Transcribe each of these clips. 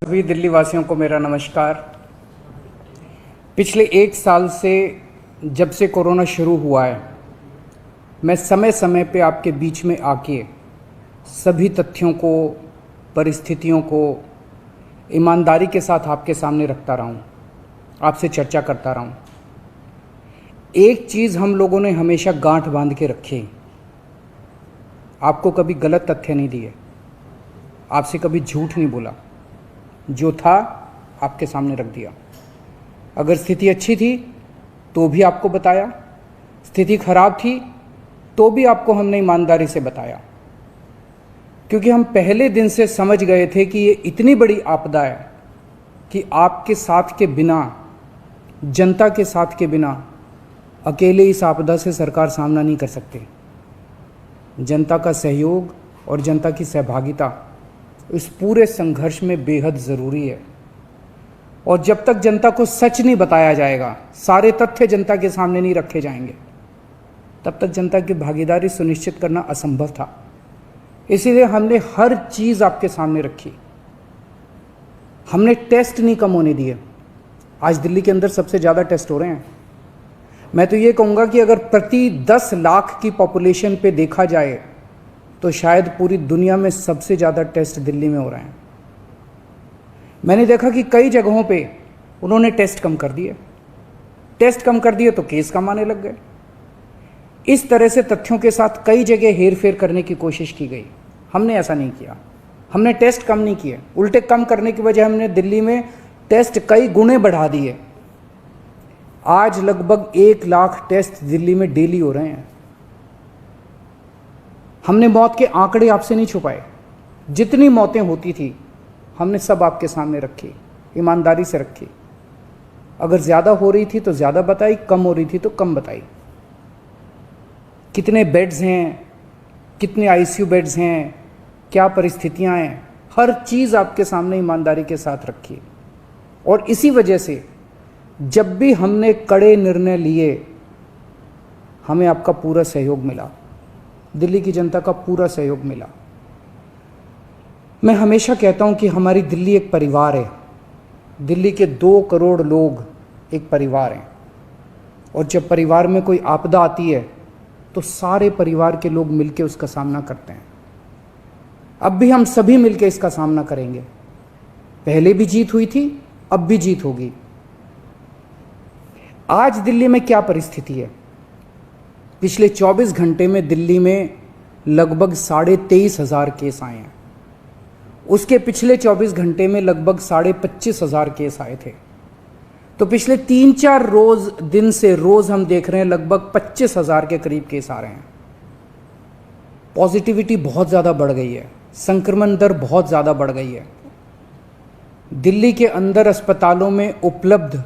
सभी दिल्ली वासियों को मेरा नमस्कार। पिछले 1 साल से जब से कोरोना शुरू हुआ है, मैं समय समय पे आपके बीच में आके सभी तथ्यों को, परिस्थितियों को ईमानदारी के साथ आपके सामने रखता रहा हूँ, आपसे चर्चा करता रहा हूँ। एक चीज़ हम लोगों ने हमेशा गांठ बांध के रखी, आपको कभी गलत तथ्य नहीं दिए, आपसे कभी झूठ नहीं बोला, जो था आपके सामने रख दिया। अगर स्थिति अच्छी थी तो भी आपको बताया, स्थिति खराब थी तो भी आपको हमने ईमानदारी से बताया, क्योंकि हम पहले दिन से समझ गए थे कि ये इतनी बड़ी आपदा है कि आपके साथ के बिना, जनता के साथ के बिना अकेले इस आपदा से सरकार सामना नहीं कर सकती। जनता का सहयोग और जनता की सहभागिता इस पूरे संघर्ष में बेहद ज़रूरी है। और जब तक जनता को सच नहीं बताया जाएगा, सारे तथ्य जनता के सामने नहीं रखे जाएंगे, तब तक जनता की भागीदारी सुनिश्चित करना असंभव था। इसीलिए हमने हर चीज़ आपके सामने रखी। हमने टेस्ट नहीं कम होने दिए। आज दिल्ली के अंदर सबसे ज़्यादा टेस्ट हो रहे हैं। मैं तो ये कहूँगा कि अगर प्रति 10 लाख की पॉपुलेशन पे देखा जाए तो शायद पूरी दुनिया में सबसे ज़्यादा टेस्ट दिल्ली में हो रहे हैं। मैंने देखा कि कई जगहों पे उन्होंने टेस्ट कम कर दिए। टेस्ट कम कर दिए तो केस कम आने लग गए। इस तरह से तथ्यों के साथ कई जगह हेरफेर करने की कोशिश की गई। हमने ऐसा नहीं किया। हमने टेस्ट कम नहीं किए, उल्टे कम करने की वजह हमने दिल्ली में टेस्ट कई गुने बढ़ा दिए। आज लगभग 1 लाख टेस्ट दिल्ली में डेली हो रहे हैं। हमने मौत के आंकड़े आपसे नहीं छुपाए। जितनी मौतें होती थी हमने सब आपके सामने रखी, ईमानदारी से रखी। अगर ज़्यादा हो रही थी तो ज़्यादा बताई, कम हो रही थी तो कम बताई। कितने बेड्स हैं, कितने आईसीयू बेड्स हैं, क्या परिस्थितियां हैं, हर चीज़ आपके सामने ईमानदारी के साथ रखी। और इसी वजह से जब भी हमने कड़े निर्णय लिए, हमें आपका पूरा सहयोग मिला, दिल्ली की जनता का पूरा सहयोग मिला। मैं हमेशा कहता हूं कि हमारी दिल्ली एक परिवार है। दिल्ली के 2 करोड़ लोग एक परिवार हैं। और जब परिवार में कोई आपदा आती है तो सारे परिवार के लोग मिलकर उसका सामना करते हैं। अब भी हम सभी मिलकर इसका सामना करेंगे। पहले भी जीत हुई थी, अब भी जीत होगी। आज दिल्ली में क्या परिस्थिति है? पिछले 24 घंटे में दिल्ली में लगभग 23,500 केस आए हैं। उसके पिछले 24 घंटे में लगभग 25,500 केस आए थे। तो पिछले 3-4 दिन से रोज हम देख रहे हैं लगभग 25,000 के करीब केस आ रहे हैं। पॉजिटिविटी बहुत ज़्यादा बढ़ गई है, संक्रमण दर बहुत ज़्यादा बढ़ गई है। दिल्ली के अंदर अस्पतालों में उपलब्ध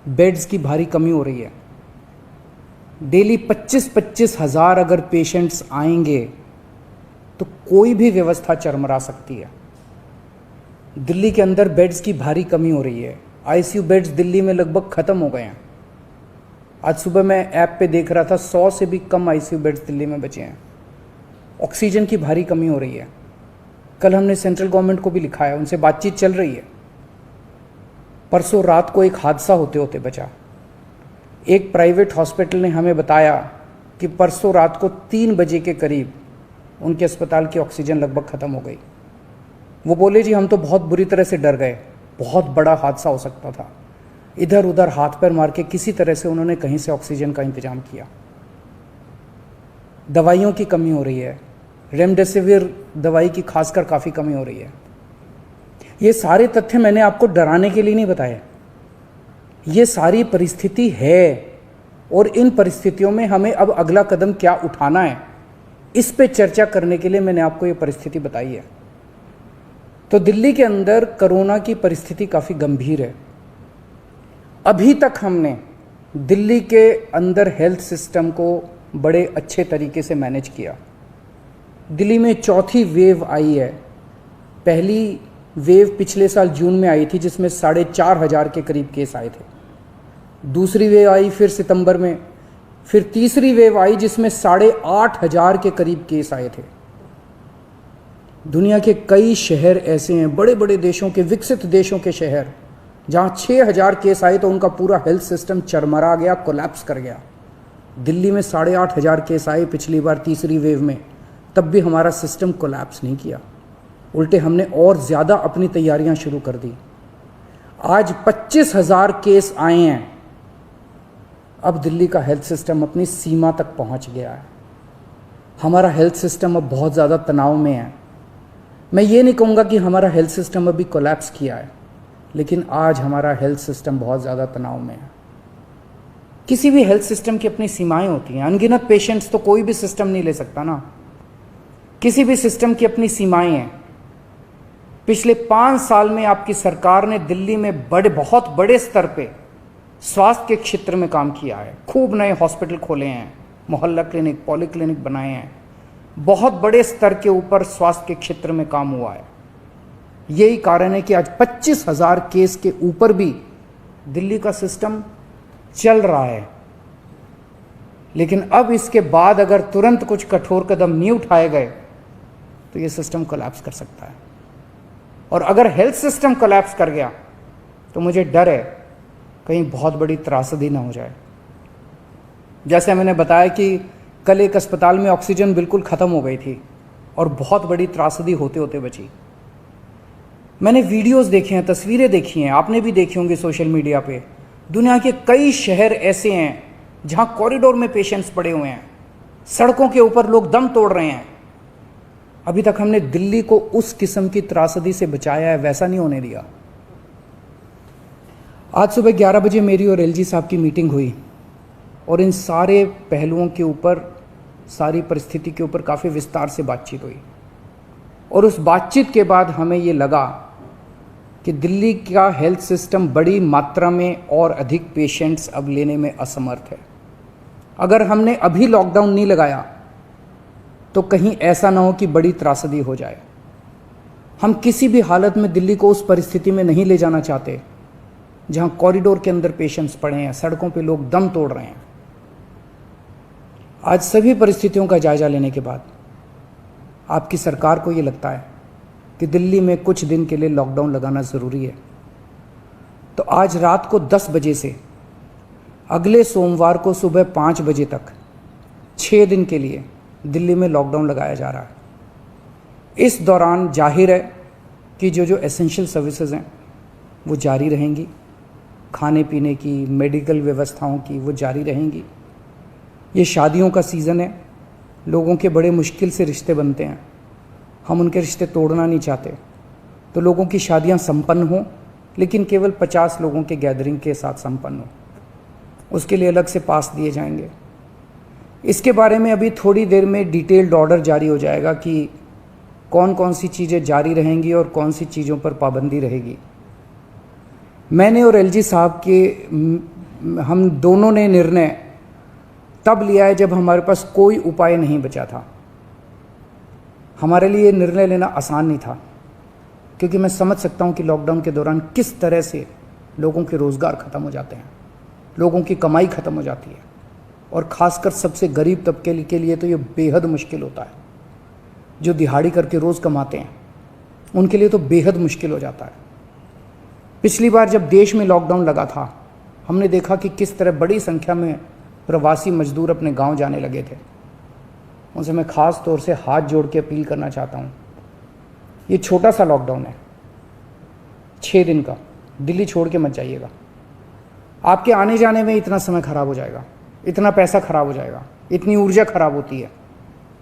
बेड्स की भारी कमी हो रही है। डेली 25-25 हज़ार अगर पेशेंट्स आएंगे तो कोई भी व्यवस्था चरमरा सकती है। दिल्ली के अंदर बेड्स की भारी कमी हो रही है। आईसीयू बेड्स दिल्ली में लगभग ख़त्म हो गए हैं। आज सुबह मैं ऐप पे देख रहा था 100 से भी कम आईसीयू बेड्स दिल्ली में बचे हैं। ऑक्सीजन की भारी कमी हो रही है। कल हमने सेंट्रल गवर्नमेंट को भी लिखा है, उनसे बातचीत चल रही है। परसों रात को एक हादसा होते होते बचा। एक प्राइवेट हॉस्पिटल ने हमें बताया कि परसों रात को 3 बजे के करीब उनके अस्पताल की ऑक्सीजन लगभग ख़त्म हो गई। वो बोले जी हम तो बहुत बुरी तरह से डर गए, बहुत बड़ा हादसा हो सकता था। इधर उधर हाथ पैर मार के किसी तरह से उन्होंने कहीं से ऑक्सीजन का इंतजाम किया। दवाइयों की कमी हो रही है, रेमडेसिविर दवाई की खासकर काफ़ी कमी हो रही है। ये सारे तथ्य मैंने आपको डराने के लिए नहीं बताए। ये सारी परिस्थिति है और इन परिस्थितियों में हमें अब अगला कदम क्या उठाना है, इस पे चर्चा करने के लिए मैंने आपको ये परिस्थिति बताई है। तो दिल्ली के अंदर कोरोना की परिस्थिति काफ़ी गंभीर है। अभी तक हमने दिल्ली के अंदर हेल्थ सिस्टम को बड़े अच्छे तरीके से मैनेज किया। दिल्ली में 4थी वेव आई है। पहली वेव पिछले साल जून में आई थी जिसमें 4,500 के करीब केस आए थे। दूसरी वेव आई फिर सितंबर में, फिर तीसरी वेव आई जिसमें 8,500 के करीब केस आए थे। दुनिया के कई शहर ऐसे हैं, बड़े बड़े देशों के, विकसित देशों के शहर, जहाँ 6,000 केस आए तो उनका पूरा हेल्थ सिस्टम चरमरा गया, कोलैप्स कर गया। दिल्ली में 8,500 केस आए पिछली बार तीसरी वेव में, तब भी हमारा सिस्टम कोलैप्स नहीं किया, उल्टे हमने और ज़्यादा अपनी तैयारियां शुरू कर दी। आज 25,000 केस आए हैं। अब दिल्ली का हेल्थ सिस्टम अपनी सीमा तक पहुंच गया है। हमारा हेल्थ सिस्टम अब बहुत ज़्यादा तनाव में है। मैं ये नहीं कहूँगा कि हमारा हेल्थ सिस्टम अभी कोलैप्स किया है, लेकिन आज हमारा हेल्थ सिस्टम बहुत ज़्यादा तनाव में है। किसी भी हेल्थ सिस्टम की अपनी सीमाएं होती हैं। अनगिनत पेशेंट्स तो कोई भी सिस्टम नहीं ले सकता ना। किसी भी सिस्टम की अपनी सीमाएं हैं। पिछले 5 साल में आपकी सरकार ने दिल्ली में बहुत बड़े स्तर पे स्वास्थ्य के क्षेत्र में काम किया है। खूब नए हॉस्पिटल खोले हैं, मोहल्ला क्लिनिक, पॉली क्लिनिक बनाए हैं। बहुत बड़े स्तर के ऊपर स्वास्थ्य के क्षेत्र में काम हुआ है। यही कारण है कि आज 25,000 केस के ऊपर भी दिल्ली का सिस्टम चल रहा है। लेकिन अब इसके बाद अगर तुरंत कुछ कठोर कदम नहीं उठाए गए तो ये सिस्टम कोलैप्स कर सकता है। और अगर हेल्थ सिस्टम कोलैप्स कर गया तो मुझे डर है कहीं बहुत बड़ी त्रासदी ना हो जाए। जैसे मैंने बताया कि कल एक अस्पताल में ऑक्सीजन बिल्कुल ख़त्म हो गई थी और बहुत बड़ी त्रासदी होते होते बची। मैंने वीडियोस देखे हैं, तस्वीरें देखी हैं, आपने भी देखी होंगी सोशल मीडिया पे। दुनिया के कई शहर ऐसे हैं जहां कॉरिडोर में पेशेंट्स पड़े हुए हैं, सड़कों के ऊपर लोग दम तोड़ रहे हैं। अभी तक हमने दिल्ली को उस किस्म की त्रासदी से बचाया है, वैसा नहीं होने दिया। आज सुबह 11 बजे मेरी और एलजी साहब की मीटिंग हुई और इन सारे पहलुओं के ऊपर, सारी परिस्थिति के ऊपर काफ़ी विस्तार से बातचीत हुई। और उस बातचीत के बाद हमें ये लगा कि दिल्ली का हेल्थ सिस्टम बड़ी मात्रा में और अधिक पेशेंट्स अब लेने में असमर्थ है। अगर हमने अभी लॉकडाउन नहीं लगाया तो कहीं ऐसा ना हो कि बड़ी त्रासदी हो जाए। हम किसी भी हालत में दिल्ली को उस परिस्थिति में नहीं ले जाना चाहते जहां कॉरिडोर के अंदर पेशेंट्स पड़े हैं, सड़कों पे लोग दम तोड़ रहे हैं। आज सभी परिस्थितियों का जायजा लेने के बाद आपकी सरकार को ये लगता है कि दिल्ली में कुछ दिन के लिए लॉकडाउन लगाना ज़रूरी है, तो आज रात को 10 बजे से अगले सोमवार को सुबह 5 बजे तक 6 दिन के लिए दिल्ली में लॉकडाउन लगाया जा रहा है। इस दौरान जाहिर है कि जो एसेंशियल सर्विसेज हैं वो जारी रहेंगी, खाने पीने की, मेडिकल व्यवस्थाओं की वो जारी रहेंगी। ये शादियों का सीज़न है, लोगों के बड़े मुश्किल से रिश्ते बनते हैं, हम उनके रिश्ते तोड़ना नहीं चाहते, तो लोगों की शादियां संपन्न हों, लेकिन केवल 50 लोगों के गैदरिंग के साथ संपन्न हो। उसके लिए अलग से पास दिए जाएंगे। इसके बारे में अभी थोड़ी देर में डिटेल्ड ऑर्डर जारी हो जाएगा कि कौन कौन सी चीज़ें जारी रहेंगी और कौन सी चीज़ों पर पाबंदी रहेगी। मैंने और एलजी साहब के हम दोनों ने निर्णय तब लिया है जब हमारे पास कोई उपाय नहीं बचा था। हमारे लिए निर्णय लेना आसान नहीं था, क्योंकि मैं समझ सकता हूं कि लॉकडाउन के दौरान किस तरह से लोगों के रोज़गार ख़त्म हो जाते हैं, लोगों की कमाई ख़त्म हो जाती है, और ख़ासकर सबसे गरीब तबके के लिए तो ये बेहद मुश्किल होता है। जो दिहाड़ी करके रोज़ कमाते हैं उनके लिए तो बेहद मुश्किल हो जाता है। पिछली बार जब देश में लॉकडाउन लगा था, हमने देखा कि किस तरह बड़ी संख्या में प्रवासी मजदूर अपने गांव जाने लगे थे। उनसे मैं ख़ास तौर से हाथ जोड़ के अपील करना चाहता हूँ, ये छोटा सा लॉकडाउन है, 6 दिन का, दिल्ली छोड़ के मत जाइएगा। आपके आने जाने में इतना समय खराब हो जाएगा, इतना पैसा खराब हो जाएगा, इतनी ऊर्जा खराब होती है।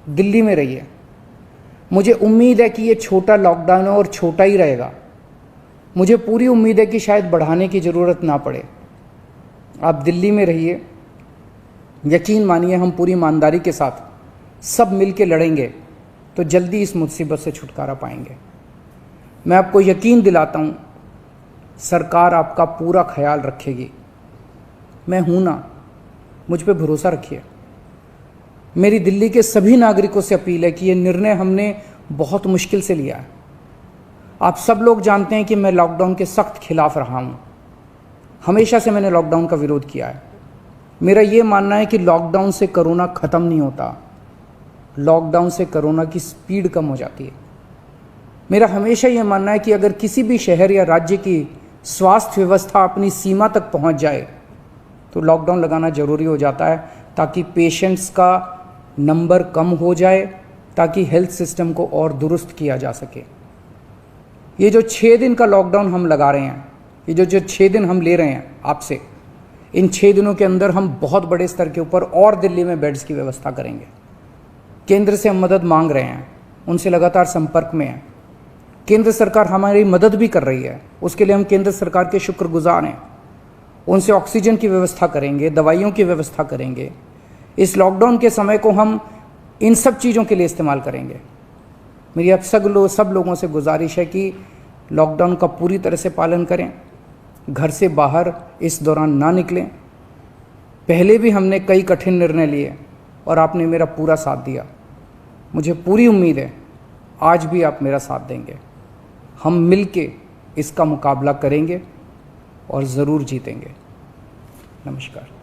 दिल्ली में रहिए। मुझे उम्मीद है कि ये छोटा लॉकडाउन है और छोटा ही रहेगा। मुझे पूरी उम्मीद है कि शायद बढ़ाने की ज़रूरत ना पड़े। आप दिल्ली में रहिए। यकीन मानिए, हम पूरी ईमानदारी के साथ सब मिल के लड़ेंगे तो जल्दी इस मुसीबत से छुटकारा पाएंगे। मैं आपको यकीन दिलाता हूँ, सरकार आपका पूरा ख्याल रखेगी। मैं हूँ ना, मुझ पे भरोसा रखिए। मेरी दिल्ली के सभी नागरिकों से अपील है कि ये निर्णय हमने बहुत मुश्किल से लिया है। आप सब लोग जानते हैं कि मैं लॉकडाउन के सख्त खिलाफ रहा हूँ। हमेशा से मैंने लॉकडाउन का विरोध किया है। मेरा ये मानना है कि लॉकडाउन से कोरोना ख़त्म नहीं होता, लॉकडाउन से कोरोना की स्पीड कम हो जाती है। मेरा हमेशा ये मानना है कि अगर किसी भी शहर या राज्य की स्वास्थ्य व्यवस्था अपनी सीमा तक पहुंच जाए तो लॉकडाउन लगाना ज़रूरी हो जाता है, ताकि पेशेंट्स का नंबर कम हो जाए, ताकि हेल्थ सिस्टम को और दुरुस्त किया जा सके। ये जो 6 दिन का लॉकडाउन हम लगा रहे हैं, ये जो 6 दिन हम ले रहे हैं आपसे, इन 6 दिनों के अंदर हम बहुत बड़े स्तर के ऊपर और दिल्ली में बेड्स की व्यवस्था करेंगे। केंद्र से हम मदद मांग रहे हैं, उनसे लगातार संपर्क में हैं। केंद्र सरकार हमारी मदद भी कर रही है, उसके लिए हम केंद्र सरकार के शुक्रगुजार हैं। उनसे ऑक्सीजन की व्यवस्था करेंगे, दवाइयों की व्यवस्था करेंगे। इस लॉकडाउन के समय को हम इन सब चीज़ों के लिए इस्तेमाल करेंगे। मेरी अब सब लोगों से गुजारिश है कि लॉकडाउन का पूरी तरह से पालन करें, घर से बाहर इस दौरान ना निकलें। पहले भी हमने कई कठिन निर्णय लिए और आपने मेरा पूरा साथ दिया। मुझे पूरी उम्मीद है आज भी आप मेरा साथ देंगे। हम मिलके इसका मुकाबला करेंगे और ज़रूर जीतेंगे। नमस्कार।